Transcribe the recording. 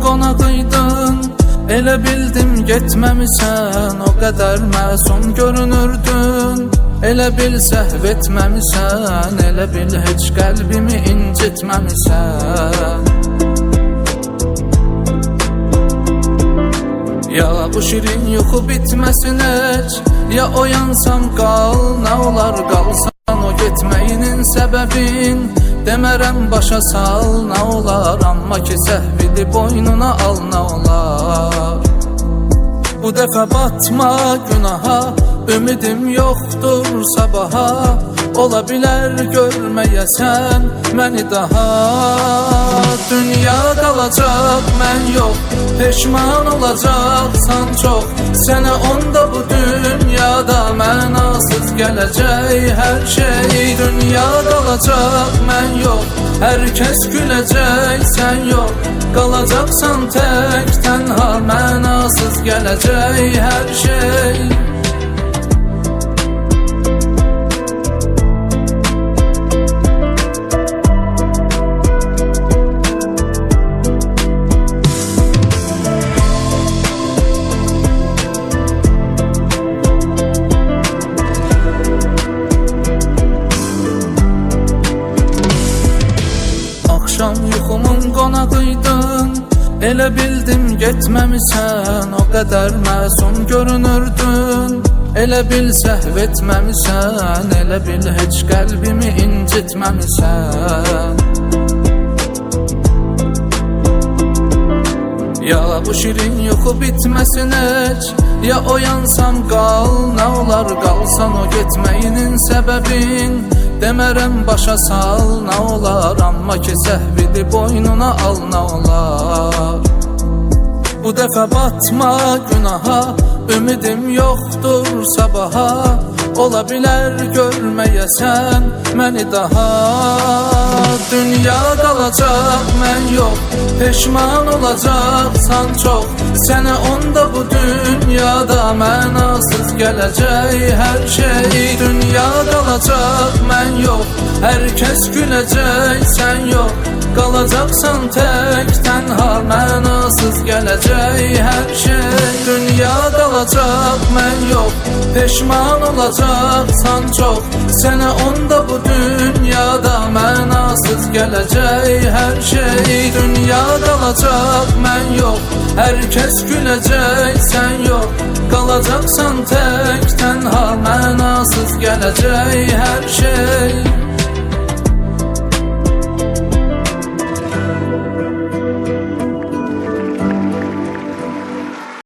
qonağıydın. Elə bildim getməmisən, o qədər məsum görünürdün. Elə bil səhv etməmisən, elə bil heç qəlbimi incitməmisən. Ya bu şirin yuxu bitməsin heç, ya oyansam qal, nə olar qalsan o getməyinin səbəbin. Demərəm başa sal, nə olar, amma ki səhvidi boynuna al, nə olar. Bu dəfə batma günaha, ümidim yoxdur sabaha. Ola bilər görməyəsən məni daha. Dünya qalacaq, mən yox, peşman olacaqsan çox. Sənə onda bu dünyada mənasız gələcək hər şey. Dünya qalacaq, mən yox, hər kəs güləcək, sən yox. Qalacaqsan tək tənha, mənasız gələcək hər şey. Akşam yuxumun qonağıydın. Elə bildim getməmisən, o qədər məsum görünürdün. Elə bil səhv etməmisən, elə bil heç qəlbimi incitməmisən. Ya bu şirin yuxu bitməsin heç, ya oyansam qal, nə olar qalsan o getməyinin səbəbin. Demərəm başa sal, nə olar, amma ki səhvidi boynuna al, nə olar. Bu dəfə batma günaha, ümidim yoxdur sabaha. Ola bilər görməyəsən məni daha. Dünya qalacaq, mən yox, peşman olacaqsan çox. Sənə onda bu dünyada mənasız gələcək hər şey. Dünya qalacaq, mən yox, hər kəs güləcək, sən yox. Qalacaqsan tək tənha, mənasız gələcək hər şey. Dünya qalacaq, mən yox, peşman olacaqsan çox. Sənə onda bu dünyada mənasız gələcək hər şey. Dünya qalacaq, mən yox, hər kəs güləcək, sən yox. Qalacaqsan tək tənha, mənasız gələcək hər şey.